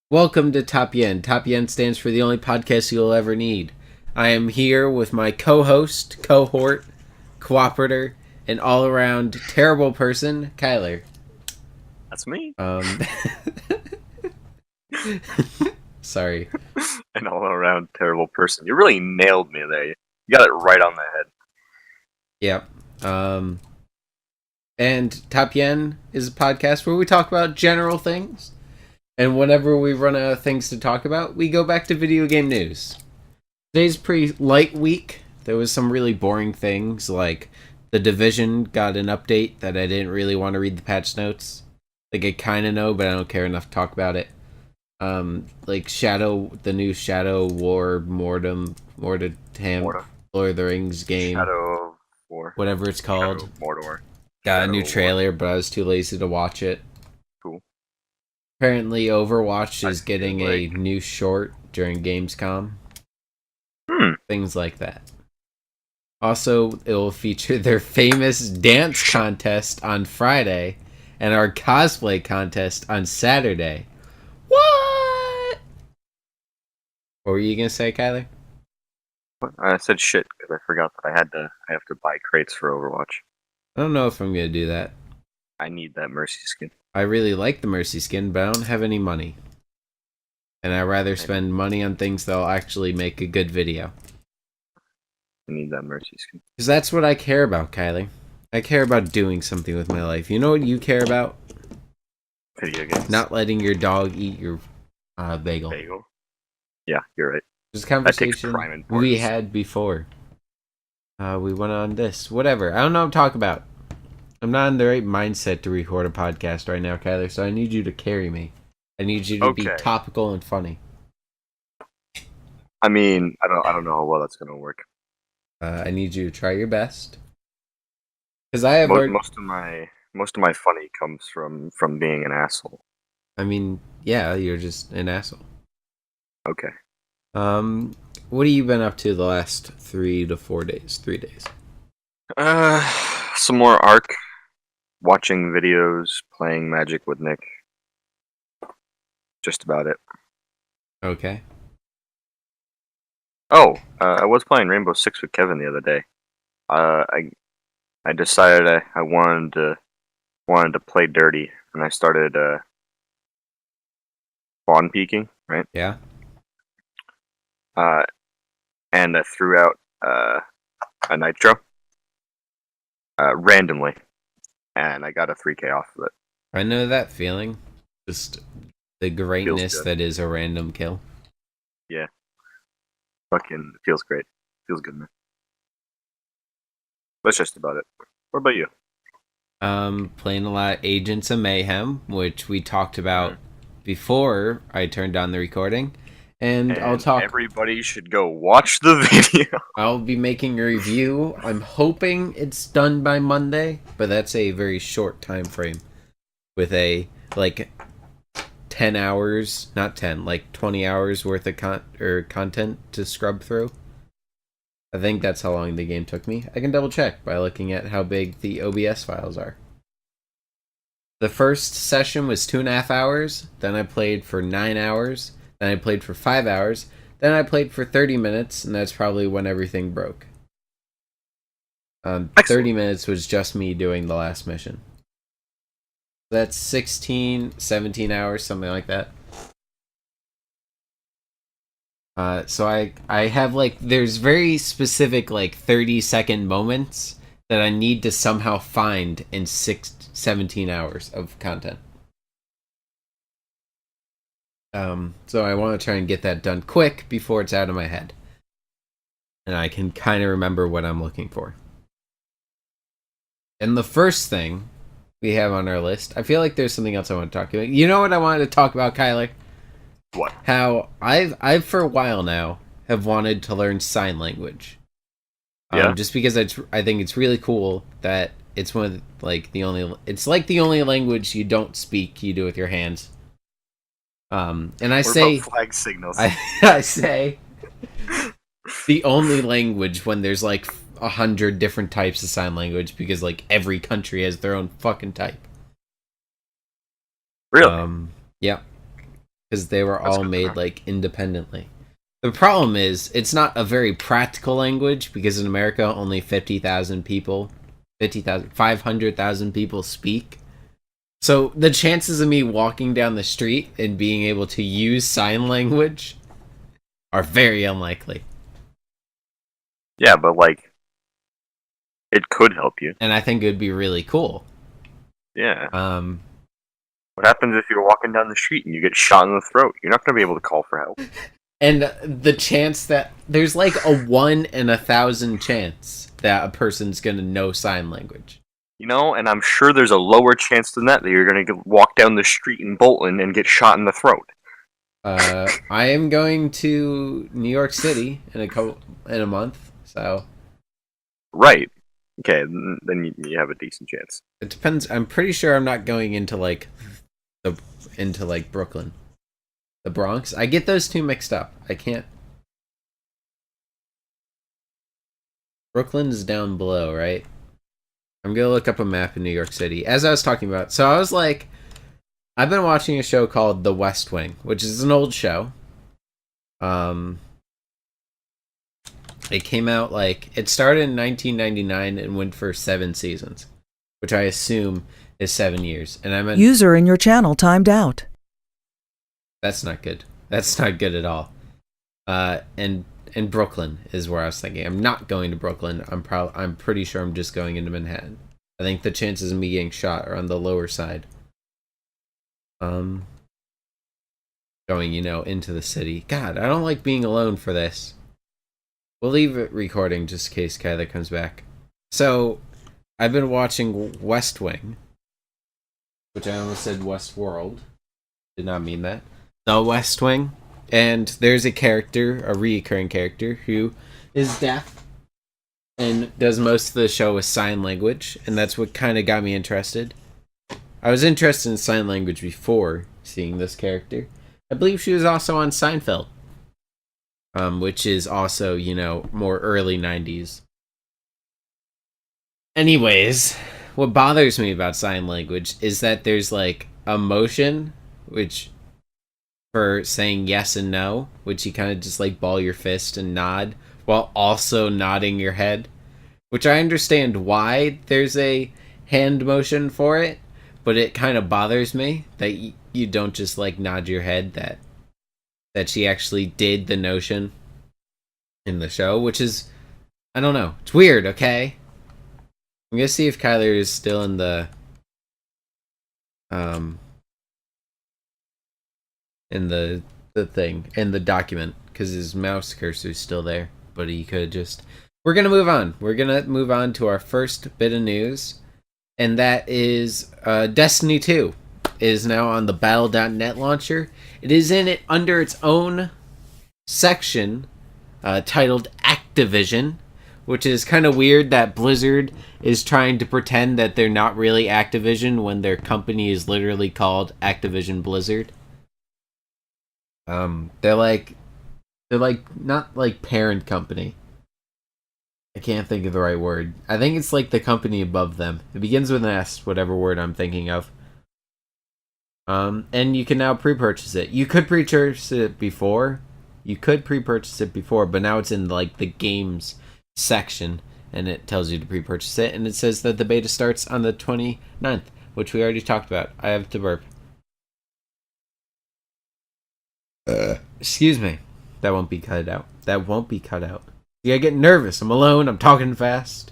Welcome to T.O.P.Y.E.N. T.O.P.Y.E.N stands for the only podcast you'll ever need. I am here with my co-host, cohort, cooperator, and all-around terrible person, Kyler. That's me. Sorry. An all-around terrible person. You really nailed me there. You got it right on the head. Yep. And T.O.P.Y.E.N is a podcast where we talk about general things. And whenever we run out of things to talk about, we go back to video game news. Today's pretty light week. There was some really boring things, like The Division got an update that I didn't really want to read the patch notes. Like, I kind of know, but I don't care enough to talk about it. Like the new Shadow War Mortem, Lord of the Rings game. Shadow of War. Whatever it's called. Shadow of Mordor. Got a new trailer, but I was too lazy to watch it. Cool. Apparently, Overwatch is getting a new short during Gamescom. Things like that. Also, it will feature their famous dance contest on Friday and our cosplay contest on Saturday. What? What were you gonna say, Kyler? I said shit because I forgot that I have to buy crates for Overwatch. I don't know if I'm gonna do that. I need that Mercy skin. I really like the Mercy skin, but I don't have any money. And I'd rather spend money on things that'll actually make a good video. I need that Mercy skin. Because that's what I care about, Kylie. I care about doing something with my life. You know what you care about? Video games. Not letting your dog eat your bagel. Bagel? Yeah, you're right. There's a conversation we had before. We went on this. Whatever. I don't know what I'm talking about. I'm not in the right mindset to record a podcast right now, Kyler, so I need you to carry me. I need you to be topical and funny. I mean, I don't know how well that's gonna work. I need you to try your best. Because I have most of my funny comes from being an asshole. I mean, yeah, you're just an asshole. Okay. What have you been up to the last 3 to 4 days? 3 days. Some more Ark. Watching videos, playing Magic with Nick. Just about it. Okay. Oh, I was playing Rainbow Six with Kevin the other day. I decided I wanted to play dirty, and I started spawn peeking, right? Yeah. And I threw out a nitro randomly, and I got a 3K off of it. I know that feeling. Just the greatness that is a random kill. Yeah. Fucking feels great. Feels good, man. That's just about it. What about you? Playing a lot of Agents of Mayhem, which we talked about before I turned on the recording. And I'll talk. Everybody should go watch the video. I'll be making a review. I'm hoping it's done by Monday, but that's a very short time frame. With a 10 hours, not 10, like 20 hours worth of content to scrub through. I think that's how long the game took me. I can double check by looking at how big the OBS files are. The first session was 2.5 hours. Then I played for 9 hours. Then I played for 5 hours. Then I played for 30 minutes, and that's probably when everything broke. 30 minutes was just me doing the last mission. That's 16, 17 hours, something like that. So I have, there's very specific, 30-second moments that I need to somehow find in 17 hours of content. So I want to try and get that done quick before it's out of my head. And I can kind of remember what I'm looking for. And the first thing we have on our list, I feel like there's something else I want to talk about. You know what I wanted to talk about, Kyler? What? How I've for a while now have wanted to learn sign language. Yeah. Just because I think it's really cool that it's one of the only language you don't speak, you do with your hands. And I say flag signals. I say the only language when there's 100 different types of sign language because every country has their own fucking type. Really? Yeah. because they were That's all good to made know. like independently. The problem is it's not a very practical language because in America only 50,000 people, 500,000 people speak. So the chances of me walking down the street and being able to use sign language are very unlikely. Yeah, but like, it could help you. And I think it would be really cool. Yeah. Um, What happens if you're walking down the street and you get shot in the throat? You're not going to be able to call for help. and the chance that there's like a 1 in 1,000 chance that a person's gonna know sign language. And I'm sure there's a lower chance than that you're going to walk down the street in Bolton and get shot in the throat. I am going to New York City in a month, so Right. Okay, then you have a decent chance. it depends. I'm pretty sure I'm not going into Brooklyn, the Bronx. I get those two mixed up. I can't. Brooklyn is down below, right? I'm gonna look up a map in New York City. As I was talking about, so I was like, I've been watching a show called The West Wing, which is an old show. It came out it started in 1999 and went for 7 seasons, which I assume is 7 years. And I meant User in your channel timed out. that's not good. That's not good at all. And Brooklyn is where I was thinking. I'm not going to Brooklyn. I'm pretty sure I'm just going into Manhattan. I think the chances of me getting shot are on the lower side. Going, into the city. God, I don't like being alone for this. We'll leave it recording just in case Kyler comes back. So, I've been watching West Wing, which I almost said Westworld. Did not mean that. The West Wing. And there's a recurring character, who is deaf and does most of the show with sign language, and that's what kind of got me interested. I was interested in sign language before seeing this character. I believe she was also on Seinfeld, which is also, more early 90s. Anyways, what bothers me about sign language is that there's, a motion, which for saying yes and no, which you kind of just ball your fist and nod while also nodding your head, which I understand why there's a hand motion for it, but it kind of bothers me that you don't just nod your head that she actually did the notion in the show, which is, I don't know, it's weird. Okay, I'm gonna see if Kyler is still in the thing, in the document, because his mouse cursor is still there, but he could just... We're gonna move on to our first bit of news, and that is Destiny 2 is now on the Battle.net launcher. It is under its own section titled Activision, which is kind of weird that Blizzard is trying to pretend that they're not really Activision when their company is literally called Activision Blizzard. They're not parent company. I can't think of the right word. I think it's the company above them. It begins with an S, whatever word I'm thinking of. And you can now pre-purchase it. You could pre-purchase it before, but now it's in the games section, and it tells you to pre-purchase it, and it says that the beta starts on the 29th, which we already talked about. I have to burp. Excuse me. That won't be cut out. Yeah, I get nervous. I'm alone. I'm talking fast.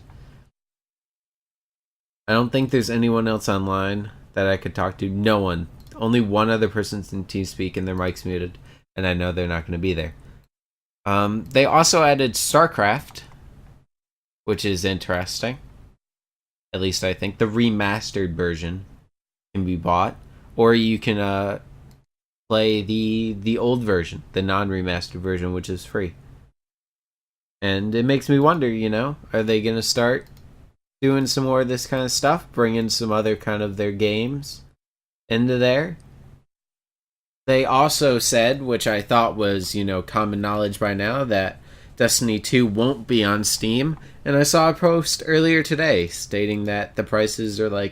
I don't think there's anyone else online that I could talk to. No one. Only one other person's in TeamSpeak and their mic's muted, and I know they're not going to be there. They also added StarCraft, which is interesting. At least I think. The remastered version can be bought, or you can play the old version, the non-remastered version, which is free. And it makes me wonder, are they going to start doing some more of this kind of stuff, bringing some other kind of their games into there? They also said, which I thought was, common knowledge by now, that Destiny 2 won't be on Steam. And I saw a post earlier today stating that the prices are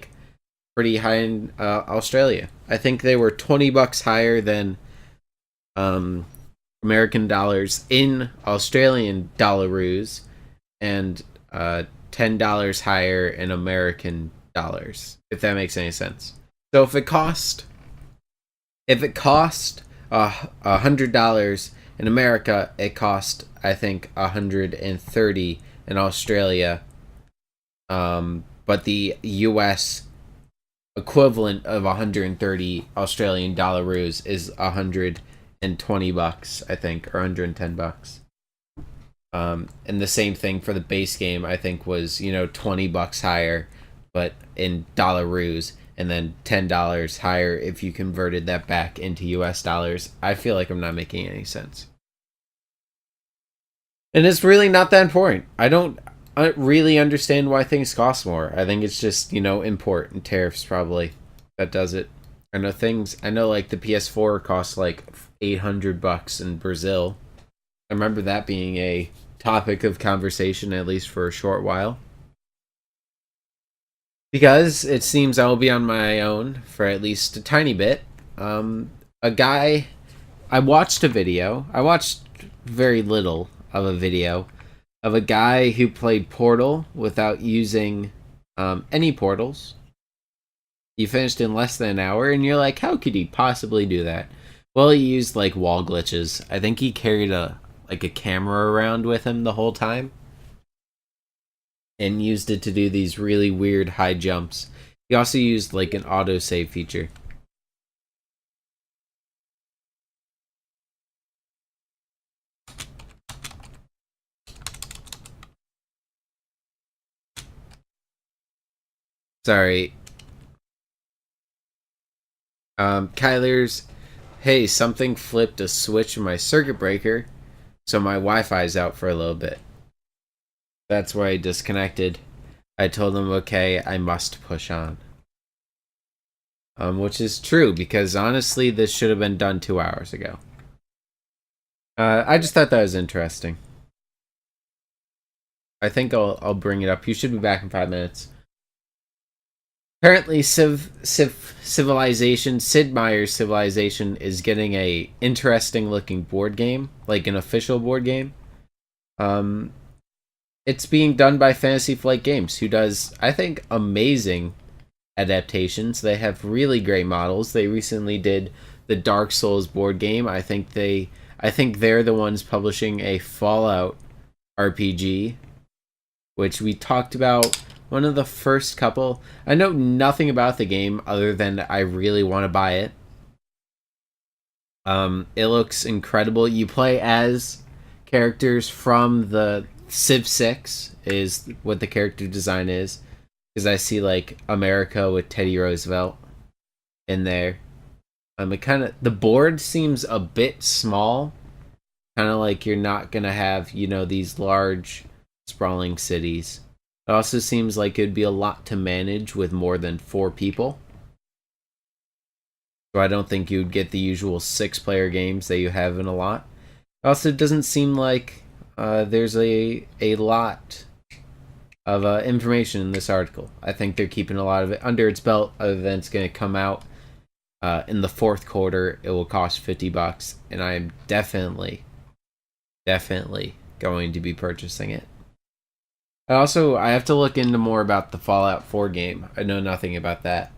pretty high in Australia. I think they were $20 higher than American dollars in Australian dollaroos, and $10 higher in American dollars, if that makes any sense. So if it cost $100 in America, it cost, I think, 130 in Australia. But the US equivalent of 130 Australian dollaroos is $120, I think, or $110. And the same thing for the base game, I think, was, $20 higher, but in dollaroos, and then $10 higher if you converted that back into US dollars. I feel like I'm not making any sense. And it's really not that important. I don't really understand why things cost more. I think it's just, import and tariffs probably that does it. I know like the PS4 costs like $800 in Brazil. I remember that being a topic of conversation, at least for a short while. Because it seems I will be on my own for at least a tiny bit. I watched a video. I watched very little of a video of a guy who played Portal without using any portals. He finished in less than an hour, and you're like, how could he possibly do that? Well, he used like wall glitches. I think he carried a camera around with him the whole time, and used it to do these really weird high jumps. He also used like an autosave feature. Sorry. Kyler's, hey, something flipped a switch in my circuit breaker, so my Wi-Fi's out for a little bit. That's why I disconnected. I told him, okay, I must push on. Which is true, because honestly, this should have been done 2 hours ago. I just thought that was interesting. I think I'll bring it up. You should be back in 5 minutes. Apparently, Civilization, Sid Meier's Civilization, is getting a interesting looking board game, like an official board game. It's being done by Fantasy Flight Games, who does, I think, amazing adaptations. They have really great models. They recently did the Dark Souls board game. I think they're the ones publishing a Fallout RPG, which we talked about. One of the first couple. I know nothing about the game other than I really want to buy it. It looks incredible. You play as characters from the Civ 6 is what the character design is. Because I see like America with Teddy Roosevelt in there. The board seems a bit small. Kind of like you're not going to have, these large sprawling cities. It also seems like it'd be a lot to manage with more than 4 people. So I don't think you'd get the usual 6-player games that you have in a lot. Also, it doesn't seem like there's a lot of information in this article. I think they're keeping a lot of it under its belt, other than it's going to come out in the 4th quarter. It will cost $50, and I am definitely going to be purchasing it. I have to look into more about the Fallout 4 game. I know nothing about that.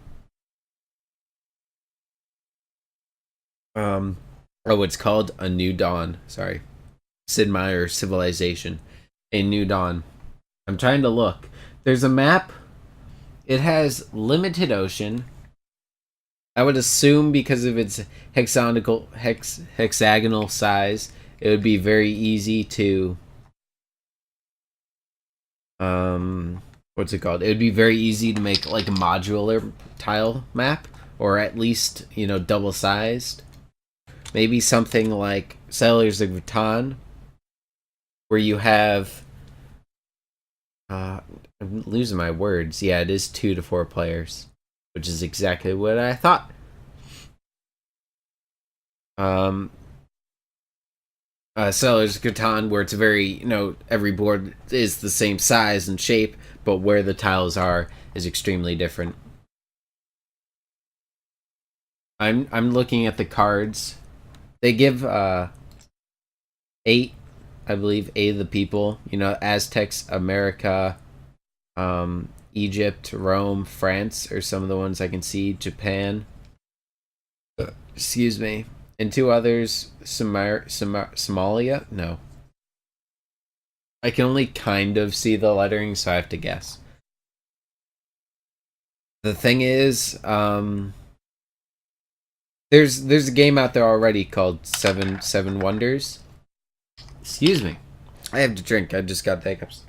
It's called A New Dawn. Sorry. Sid Meier's Civilization. A New Dawn. I'm trying to look. There's a map. It has limited ocean. I would assume because of its hexagonal size, it would be very easy to... what's it called? It would be very easy to make like a modular tile map, or at least, double sized. Maybe something like Settlers of Catan, where you have I'm losing my words. Yeah, it is 2 to 4 players, which is exactly what I thought. Settlers of Catan, where it's very, every board is the same size and shape, but where the tiles are is extremely different. I'm looking at the cards. they give 8, I believe, 8 of the people. You know, Aztecs, America, Egypt, Rome, France are some of the ones I can see. Japan. Excuse me. And 2 others, Somalia? No. I can only kind of see the lettering, so I have to guess. The thing is, there's a game out there already called Seven Wonders. Excuse me. I have to drink. I just got the hiccups.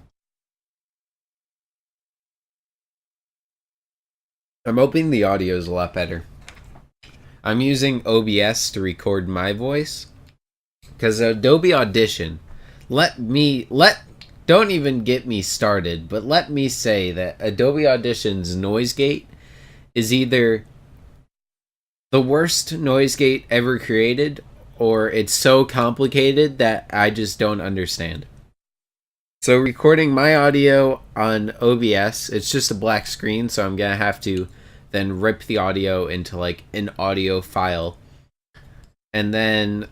I'm hoping the audio is a lot better. I'm using OBS to record my voice. Because Adobe Audition, don't even get me started, but let me say that Adobe Audition's noise gate is either the worst noise gate ever created, or it's so complicated that I just don't understand. So recording my audio on OBS, it's just a black screen, so I'm gonna have to then rip the audio into like an audio file. And then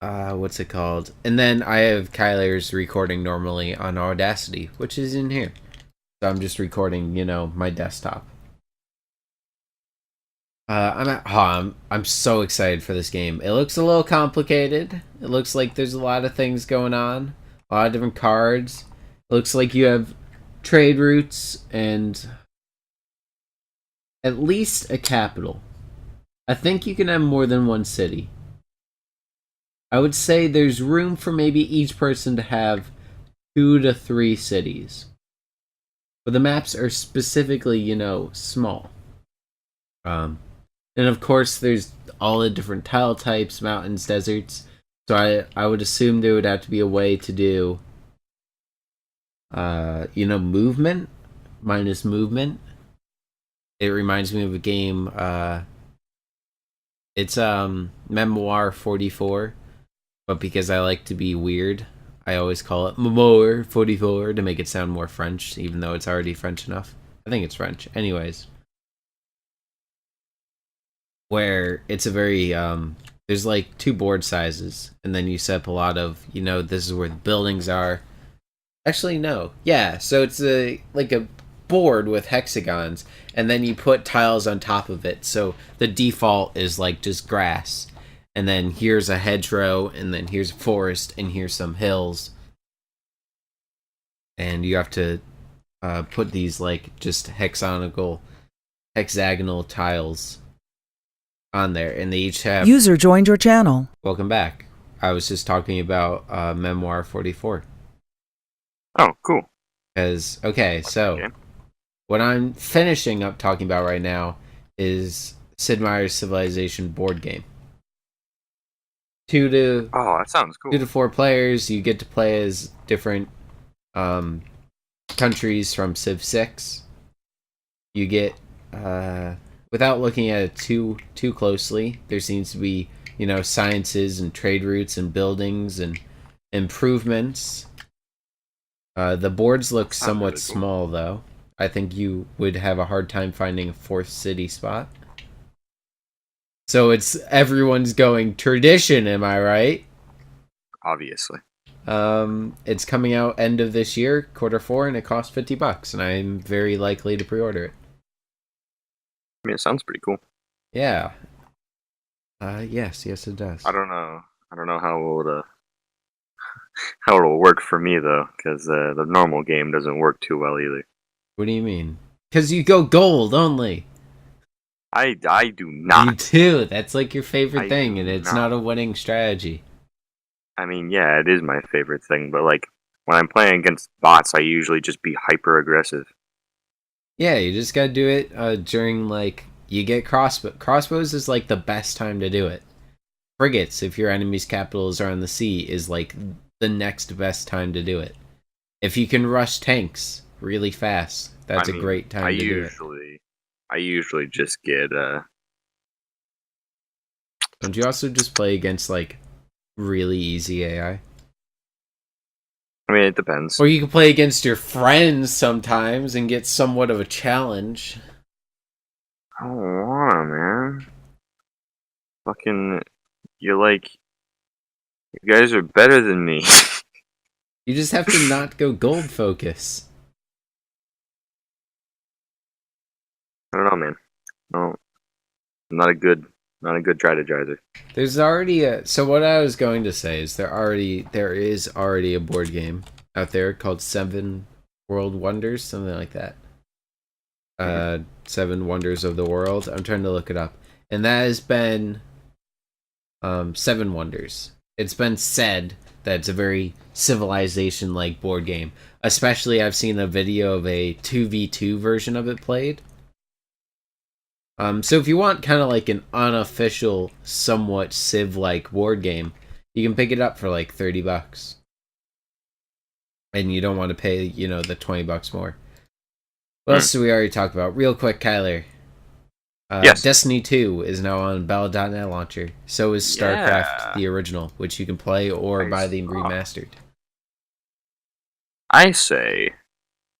what's it called? And then I have Kyler's recording normally on Audacity, which is in here. So I'm just recording, my desktop. I'm so excited for this game. It looks a little complicated. It looks like there's a lot of things going on. A lot of different cards. It looks like you have trade routes and at least a capital. I think you can have more than one city. I would say there's room for maybe each person to have 2 to 3 cities. But the maps are specifically, small. And of course, there's all the different tile types, mountains, deserts. So I would assume there would have to be a way to do, movement minus movement. It reminds me of a game. It's Memoir 44, but because I like to be weird, I always call it Memoir 44 to make it sound more French, even though it's already French enough. I think it's French. Anyways. Where it's a very there's like 2 board sizes, and then you set up a lot of, this is where the buildings are. Actually, no. Yeah, so it's like a board with hexagons, and then you put tiles on top of it. So the default is like just grass, and then here's a hedgerow, and then here's a forest, and here's some hills. And you have to put these like just hexagonal tiles on there, and they each have... User joined your channel. Welcome back. I was just talking about Memoir 44. Oh, cool. Because, okay, so what I'm finishing up talking about right now is Sid Meier's Civilization board game. 2 to... Oh, that sounds cool. 2 to 4 players. You get to play as different countries from Civ 6. You get... without looking at it too closely, there seems to be, sciences and trade routes and buildings and improvements. The boards look somewhat really cool. small, though. I think you would have a hard time finding a 4th city spot. So it's everyone's going tradition, am I right? Obviously. It's coming out end of this year, Q4, and it costs $50, and I'm very likely to pre-order it. I mean, it sounds pretty cool. Yeah. Yes, it does. I don't know how it'll work for me though, because the normal game doesn't work too well either. What do you mean? Because you go gold only. I do not. You do. That's like your favorite I thing, do and it's not. not a winning strategy. I mean, yeah, it is my favorite thing, but like when I'm playing against bots, I usually just be hyper aggressive. Yeah, you just gotta do it during, like, you get crossbows is like the best time to do it. Frigates, if your enemy's capitals are on the sea, is like the next best time to do it. If you can rush tanks really fast, that's a great time to do it. I usually just get Don't you also just play against, like, really easy AI? I mean, it depends. Or you can play against your friends sometimes and get somewhat of a challenge. I don't wanna, man. Fucking, you're like You guys are better than me. You just have to not go gold focus. I don't know, man. No, I'm not a good strategizer. There's already a. So what I was going to say is there is already a board game out there called Seven World Wonders, something like that. Seven Wonders of the World. I'm trying to look it up, and that has been Seven Wonders. It's been said that it's a very civilization-like board game. Especially, I've seen a video of a 2v2 version of it played. So if you want kind of like an unofficial, somewhat Civ-like board game, you can pick it up for like $30. And you don't want to pay, the $20 more. What else did we already talk about? Real quick, Kyler. Yes. Destiny 2 is now on Battle.net launcher. So is StarCraft, the original, which you can play or buy the remastered. I say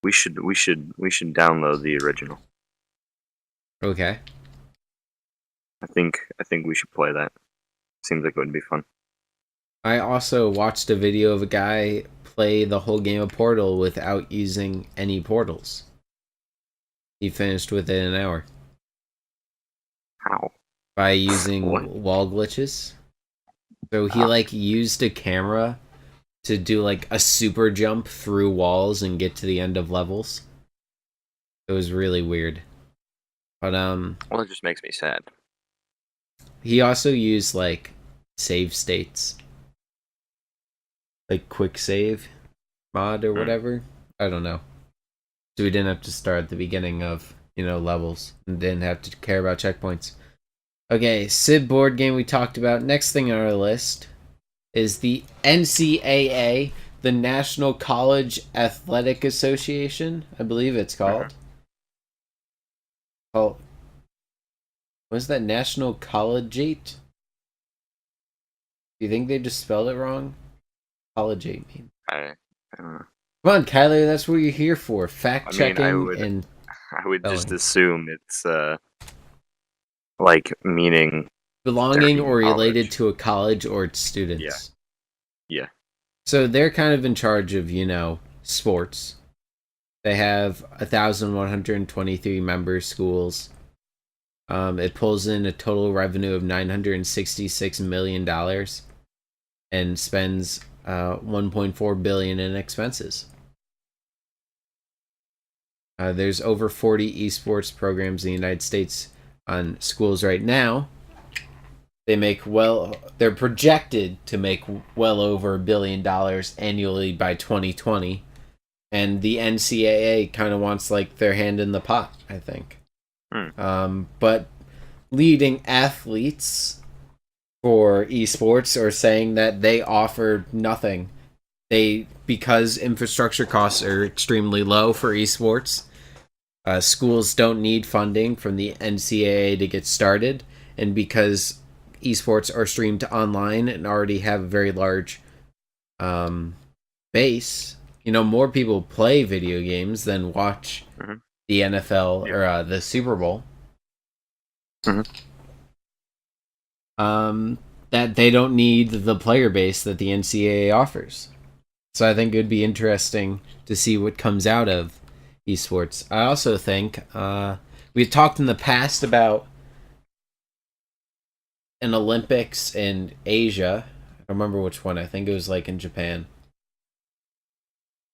we should download the original. Okay. I think we should play that. Seems like it would be fun. I also watched a video of a guy play the whole game of Portal without using any portals. He finished within an hour. How? By using wall glitches. So he used a camera to do like a super jump through walls and get to the end of levels. It was really weird. But well, it just makes me sad. He also used like save states. Like quick save mod or whatever. I don't know. So we didn't have to start at the beginning of, levels and didn't have to care about checkpoints. Okay, Civ board game we talked about. Next thing on our list is the Ncaa, the National College Athletic Association, I believe it's called. Oh, was that National Collegiate? Do you think they just spelled it wrong? Collegiate mean. I don't know. Come on, Kyler, that's what you're here for. Fact checking and I would just assume it's meaning belonging or related college. to a college or its students. Yeah. So they're kind of in charge of, sports. They have 1,123 member schools. It pulls in a total revenue of $966 million and spends $1.4 billion in expenses. There's over 40 esports programs in the United States on schools right now. They're projected to make well over $1 billion annually by 2020. And the NCAA kind of wants their hand in the pot, I think. But leading athletes for esports are saying that they offer nothing. Because infrastructure costs are extremely low for esports, schools don't need funding from the NCAA to get started, and because esports are streamed online and already have a very large base, more people play video games than watch the NFL or the Super Bowl. That they don't need the player base that the NCAA offers. So I think it would be interesting to see what comes out of esports. I also think we've talked in the past about an Olympics in Asia. I don't remember which one. I think it was in Japan.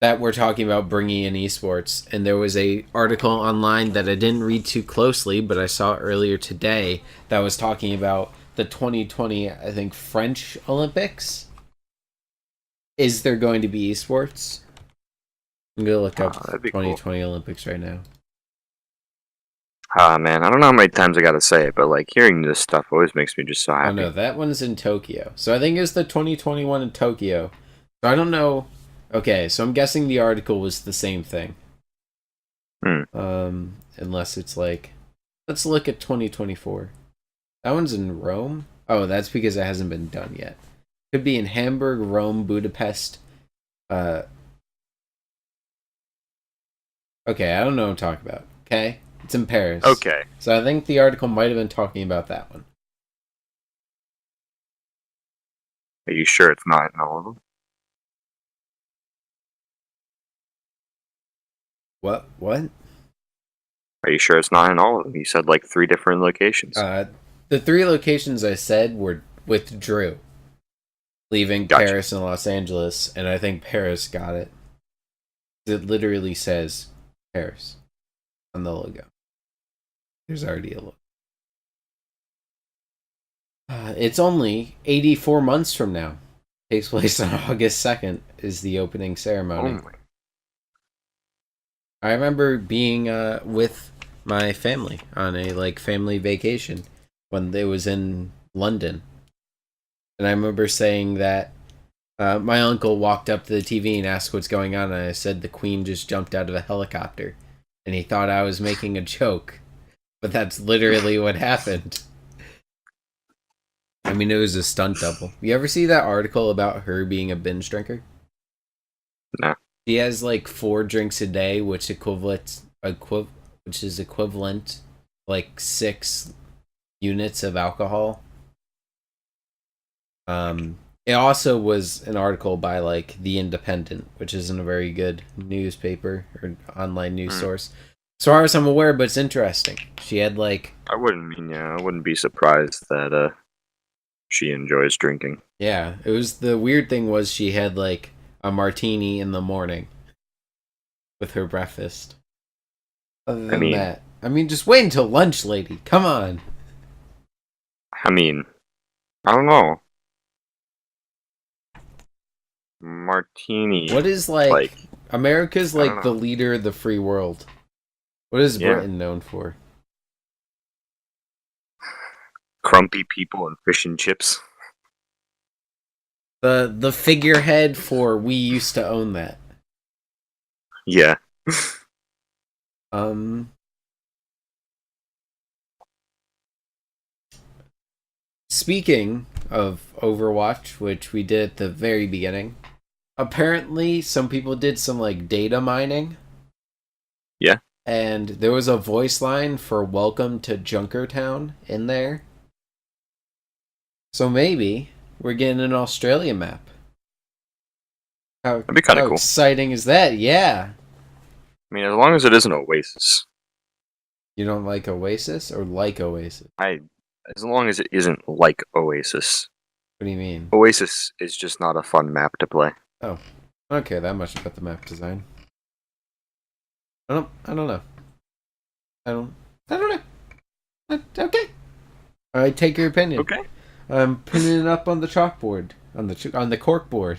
That we're talking about bringing in esports. And there was a article online that I didn't read too closely, but I saw earlier today that was talking about the 2020, I think, French Olympics. Is there going to be esports? I'm going to look up 2020 cool. Olympics right now. Man, I don't know how many times I got to say it, but hearing this stuff always makes me just so happy. Oh no, that one's in Tokyo. So I think it's the 2021 in Tokyo. So I don't know. Okay, so I'm guessing the article was the same thing. Unless it's let's look at 2024. That one's in Rome. Oh, that's because it hasn't been done yet. Could be in Hamburg, Rome, Budapest. Okay, I don't know what I'm talking about. Okay, it's in Paris. Okay. So I think the article might have been talking about that one. Are you sure it's not in all of them? What? What? Are you sure it's not in all of them? You said like 3 different locations. The 3 locations I said were with Drew, leaving Gotcha. Paris and Los Angeles, and I think Paris got it. It literally says Paris on the logo. There's already a logo. It's only 84 months from now. Takes place on August 2nd is the opening ceremony. Oh my. I remember being with my family on a family vacation when it was in London. And I remember saying that my uncle walked up to the TV and asked what's going on, and I said the Queen just jumped out of a helicopter. And he thought I was making a joke. But that's literally what happened. I mean, it was a stunt double. You ever see that article about her being a binge drinker? No. She has 4 drinks a day, which is equivalent 6 units of alcohol. It also was an article by The Independent, which isn't a very good newspaper or online news source. As far as I'm aware, but it's interesting. She had I wouldn't be surprised that she enjoys drinking. yeah, it was the weird thing was she had a martini in the morning with her breakfast. Other than that, just wait until lunch, lady. Come on. I don't know. Martini. What is America's the leader of the free world? What is Britain known for? Crumpy people and fish and chips. The figurehead for we used to own that. Yeah. Speaking of Overwatch, which we did at the very beginning, apparently some people did some data mining. Yeah. And there was a voice line for Welcome to Junkertown in there. So maybe we're getting an Australia map. That'd be kind of cool. Exciting is that? Yeah. As long as it isn't Oasis. You don't like Oasis or like Oasis? As long as it isn't like Oasis. What do you mean? Oasis is just not a fun map to play. Oh, okay. That much about the map design. I don't know. I don't know. Okay. I take your opinion. Okay. I'm pinning it up on the chalkboard, on the cork board.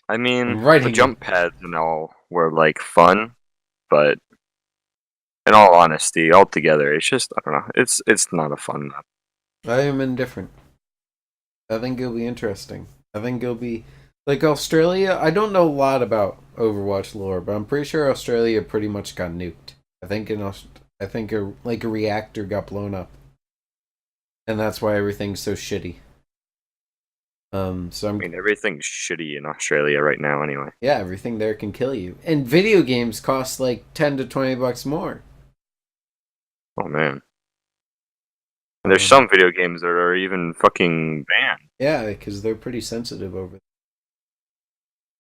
The jump pads and all were fun, but in all honesty, altogether, it's just I don't know. It's not a fun map. I am indifferent. I think it'll be interesting. I think it'll be Australia. I don't know a lot about Overwatch lore, but I'm pretty sure Australia pretty much got nuked. I think a reactor got blown up, and that's why everything's so shitty. Everything's shitty in Australia right now, anyway. Yeah, everything there can kill you, and video games cost $10 to $20 more. Oh man. And there's some video games that are even fucking banned. Yeah, because they're pretty sensitive over there.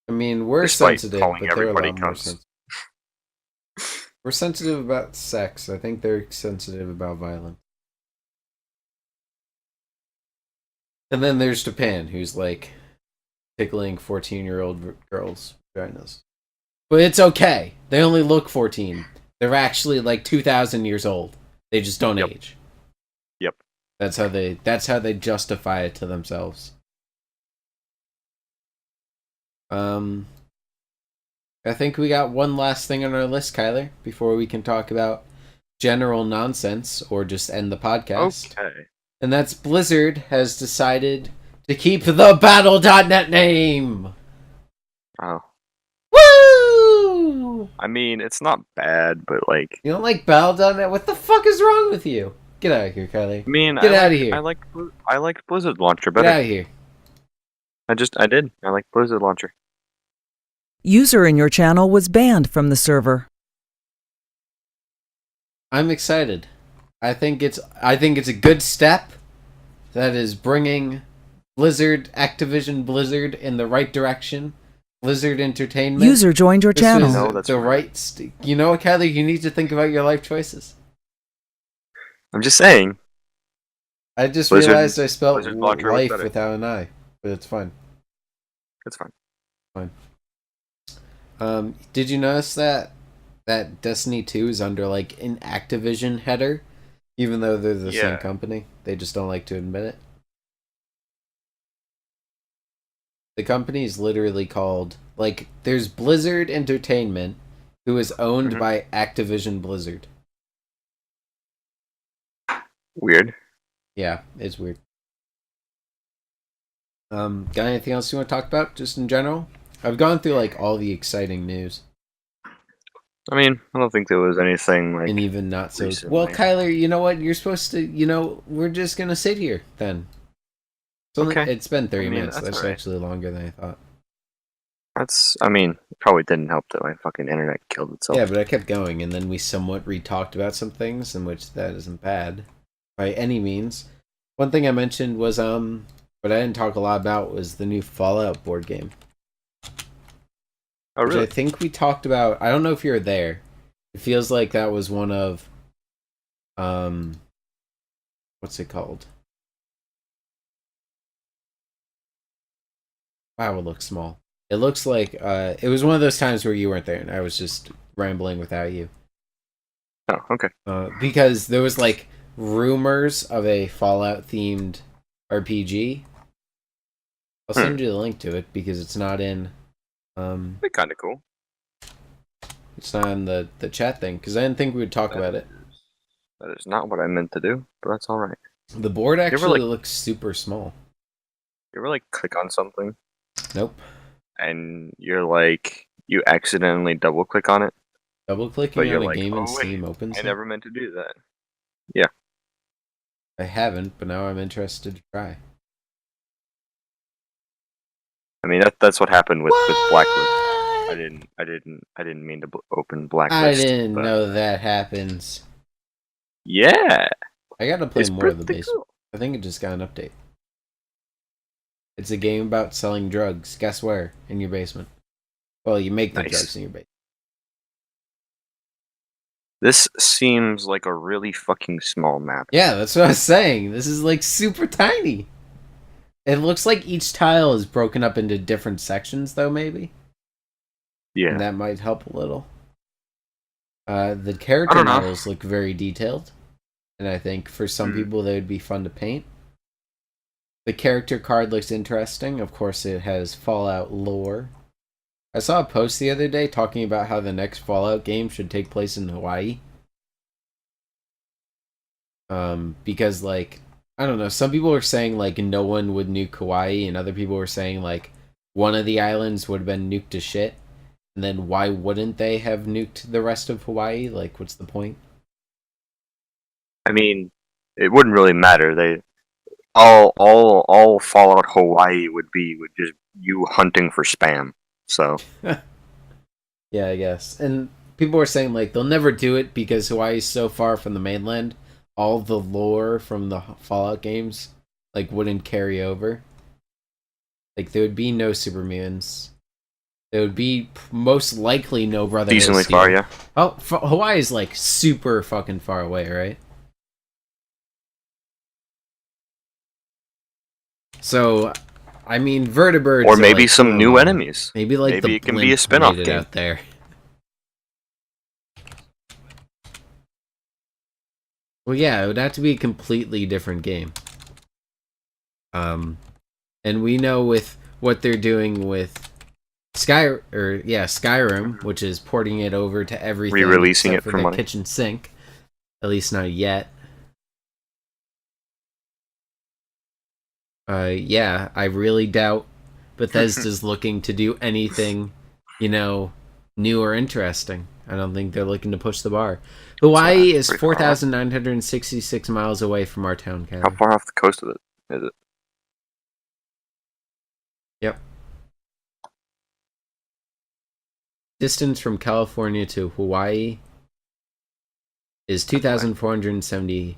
We're sensitive, but they're a lot more sensitive. We're sensitive about sex. I think they're sensitive about violence. And then there's Japan, who's tickling 14-year-old girls' vaginas. But it's okay. They only look 14. They're actually 2,000 years old. They just don't age. Yep. That's how they justify it to themselves. I think we got one last thing on our list, Kyler, before we can talk about general nonsense or just end the podcast. Okay. And that's Blizzard has decided to keep the Battle.net name. Oh. Woo! It's not bad, but You don't like Battle.net? What the fuck is wrong with you? Get out of here, Kylie. Get out of here. I liked Blizzard Launcher better. Get out of here. I did. I like Blizzard Launcher. User in your channel was banned from the server. I'm excited. I think it's a good step that is bringing Activision Blizzard in the right direction. Blizzard Entertainment. User joined your channel. No, that's the right. You know what, Kyler? You need to think about your life choices. I'm just saying. I just Blizzard, realized I spelled Blocker life better. without an I, but it's fine. It's fine. Did you notice that Destiny 2 is under like an Activision header, even though they're the same company? They just don't like to admit it. The company is literally called, like, there's Blizzard Entertainment, who is owned by Activision Blizzard. Weird. Yeah, it's weird. Got anything else you want to talk about, just in general? I've gone through, like, all the exciting news. I mean, I don't think there was anything, like... And even not so... recently. Well, Kyler, you know what? You're supposed to, we're just gonna sit here, then. Okay. It's been 30 minutes. That's right. actually longer than I thought. It probably didn't help that my fucking internet killed itself. Yeah, but I kept going, and then we somewhat re-talked about some things, in which that isn't bad, by any means. One thing I mentioned was, what I didn't talk a lot about was the new Fallout board game. Oh, really? Which I think we talked about. I don't know if you were there. It feels like that was one of, what's it called? Wow, it looks small. It looks like, it was one of those times where you weren't there, and I was just rambling without you. Oh, okay. Because there was, like, rumors of a Fallout-themed RPG. I'll send you the link to it, because it's not in, That'd be kind of cool. it's not in the chat thing, because I didn't think we would talk about it. That is not what I meant to do, but that's alright. The board actually looks super small. You ever, like, click on something? Nope. And you're like, you accidentally double click on it. Double clicking on a game in Steam opens I it? never meant to do that. Yeah. I haven't, but now I'm interested to try. I mean, that's what happened with Blacklist. I didn't mean to open Blacklist. I didn't know that happens. Yeah. I gotta play more of the base. Cool. I think it just got an update. It's a game about selling drugs. Guess where? In your basement. Well, you make the drugs in your basement. This seems like a really fucking small map. Yeah, that's what I was saying. This is like super tiny. It looks like each tile is broken up into different sections, though, maybe. Yeah. And that might help a little. The character models look very detailed. And I think for some people they would be fun to paint. The character card looks interesting. Of course, it has Fallout lore. I saw a post the other day talking about how the next Fallout game should take place in Hawaii. Because, like, I don't know, some people were saying, like, no one would nuke Hawaii, and other people were saying, like, one of the islands would have been nuked to shit. And then why wouldn't they have nuked the rest of Hawaii? Like, what's the point? I mean, it wouldn't really matter. All Fallout Hawaii would just you hunting for spam. So yeah, I guess. And people were saying, like, they'll never do it because Hawaii's so far from the mainland. All the lore from the Fallout games, like, wouldn't carry over. Like, there would be no super mutants. There would be most likely no Brotherhood. Decently far, yeah. Oh, Hawaii is, like, super fucking far away, right? So, I mean, vertebrates. Or maybe like, some new enemies. Maybe like maybe it can be a spin-off game out there. Well, yeah, it would have to be a completely different game. And we know with what they're doing with Skyrim, which is porting it over to everything, re-releasing it for for the money. kitchen sink. At least not yet. Yeah, I really doubt Bethesda's looking to do anything, new or interesting. I don't think they're looking to push the bar. Hawaii is 4,966 miles away from our town, Cal. How far off the coast of it is it? Yep. Distance from California to Hawaii is 2,470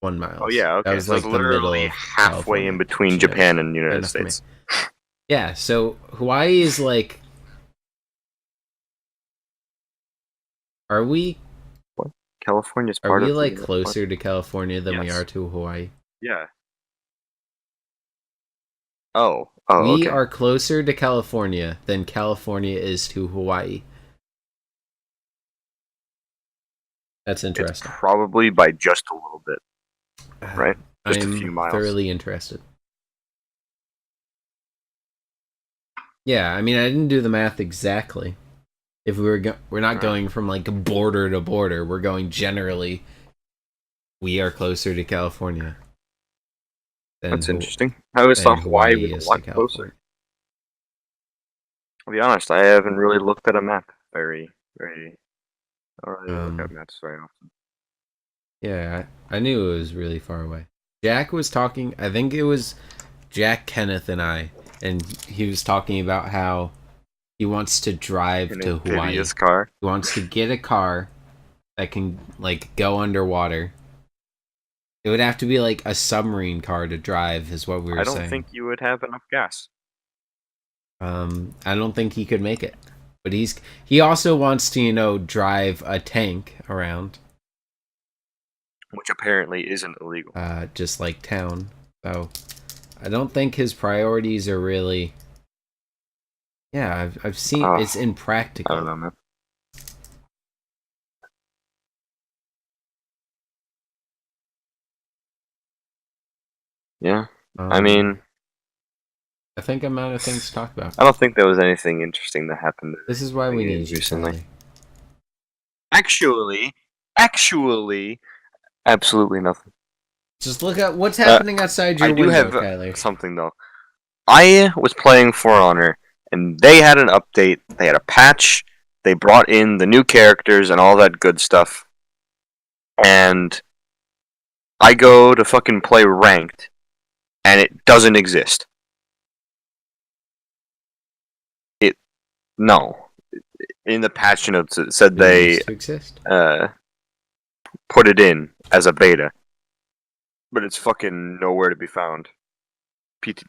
1 mile. Oh yeah, okay. That was So like it's the middle literally of halfway in California, between which Japan is and the fair United enough for me. States. Yeah, so Hawaii is like... Are we California's part of the like United closer to California than we Yes. are to Hawaii? Yeah. Oh, We okay. are closer to California than California is to Hawaii. That's It's interesting. probably by just a little bit, right? Just a I'm few miles. thoroughly interested. Yeah, I mean, I didn't do the math exactly. If we're not going from like border to border. We're going generally. We are closer to California. That's interesting. I always thought Hawaii was is a lot closer. I'll be honest, I haven't really looked at a map very. I don't really look at maps very often. Yeah, I knew it was really far away. Jack was talking. I think it was Jack, Kenneth, and I, and he was talking about how he wants to drive to Hawaii. Car. He wants to get a car that can like go underwater. It would have to be like a submarine car to drive, is what we were saying. I don't think you would have enough gas. I don't think he could make it. But he also wants to, drive a tank around. Which apparently isn't illegal. Just like town. So I don't think his priorities are really... Yeah, I've seen it's impractical. I don't know, man. Yeah. I mean... I think I'm out of things to talk about. I don't think there was anything interesting that happened. This is why we need you recently. Actually, absolutely nothing. Just look at what's happening outside your window, Kyler. I do have something, though. I was playing For Honor, and they had an update. They had a patch. They brought in the new characters and all that good stuff. And I go to fucking play Ranked, and it doesn't exist. No. In the patch notes, it said they put it in as a beta. But it's fucking nowhere to be found.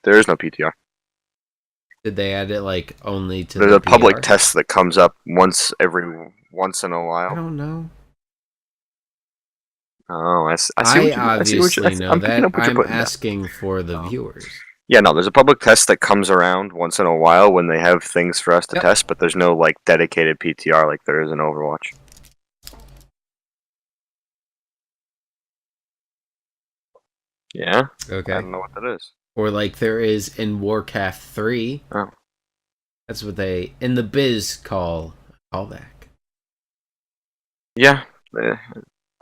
There is no PTR. Did they add it like only to There's the a public PR? test that comes up once in a while. I don't know. Oh, I see I obviously know that. I'm asking for the viewers. Yeah, no, there's a public test that comes around once in a while when they have things for us to test, but there's no like dedicated PTR like there is in Overwatch. Yeah? Okay. I don't know what that is. Or like there is in Warcraft 3. Oh. That's what they, in the biz, call callback. Yeah.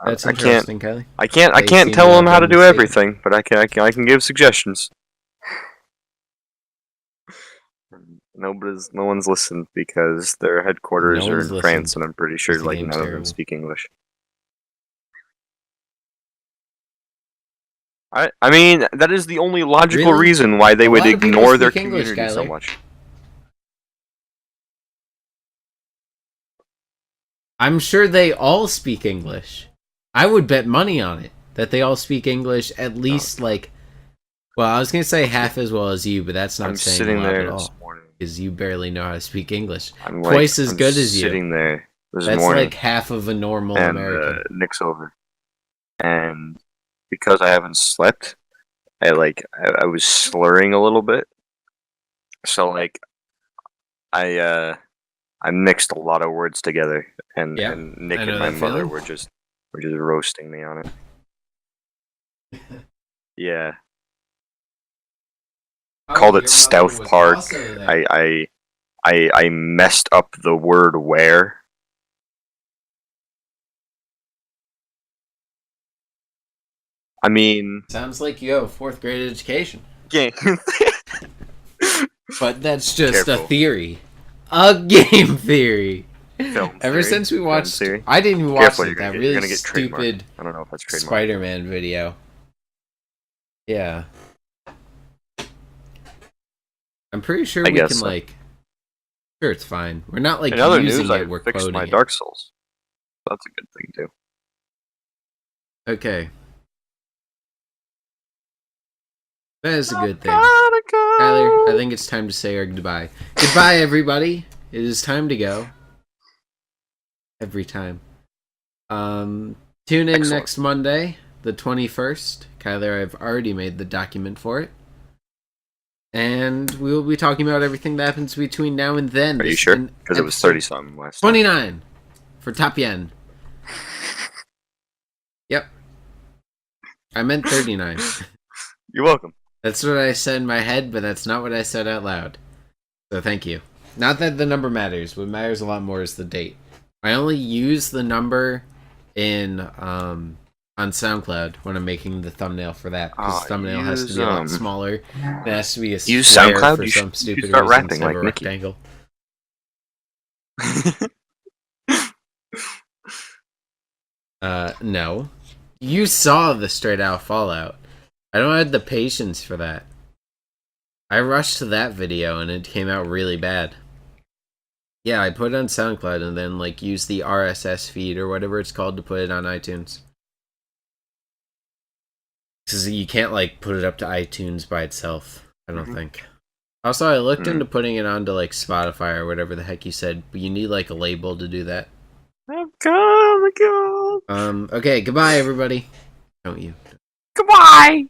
That's interesting, Kylie. I can't tell them how to do everything, but I can give suggestions. No one's listened because their headquarters are in France, and I'm pretty sure like none of them speak English. I mean, that is the only logical reason why they would ignore their community so much. I'm sure they all speak English. I would bet money on it that they all speak English at least like... Well, I was going to say half as well as you, but that's not saying a lot at all. Because you barely know how to speak English. Twice as good as you. Sitting there this that's morning, like half of a normal American. Nick's over. And because I haven't slept, I was slurring a little bit. So like I mixed a lot of words together, and Nick and my mother were just roasting me on it. Yeah. Called it Stealth Park. I messed up the word where. I mean, sounds like you have a 4th grade education. Yeah. But that's just a theory. A game theory. Film Ever since we watched... I didn't even watch that really stupid I don't know if that's trademarked. Spider-Man video. Yeah. I'm pretty sure we can, like... Sure, it's fine. We're not, like, using it, we're fixed quoting my it. Dark Souls. That's a good thing, too. Okay. That is a good thing. Gotta go. Tyler, I think it's time to say our goodbye. Goodbye, everybody. It is time to go. Every time. Tune in Excellent. next Monday, the 21st. Kyler, I've already made the document for it. And we will be talking about everything that happens between now and then. Are you sure? Because it was 30-something last time. 29 for T.O.P.Y.E.N. Yep. I meant 39. You're welcome. That's what I said in my head, but that's not what I said out loud. So thank you. Not that the number matters. What matters a lot more is the date. I only use the number in on SoundCloud when I'm making the thumbnail for that. Because the thumbnail has to be a lot smaller. It has to be a use square SoundCloud? for You some should stupid start reason rapping instead like of a Nicki. rectangle. No. You saw the Straight Out Fallout. I don't have the patience for that. I rushed to that video and it came out really bad. Yeah, I put it on SoundCloud and then like use the RSS feed or whatever it's called to put it on iTunes. Because you can't like put it up to iTunes by itself, I don't think. Also, I looked into putting it onto like Spotify or whatever the heck you said, but you need like a label to do that. Go. Okay, goodbye everybody. Don't you? Goodbye.